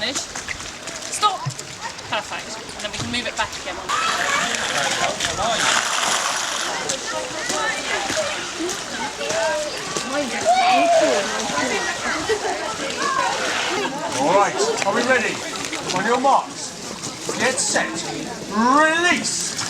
manage. Stop. Perfect. And then we can move it back again. All right, are we ready? On your marks, get set, release!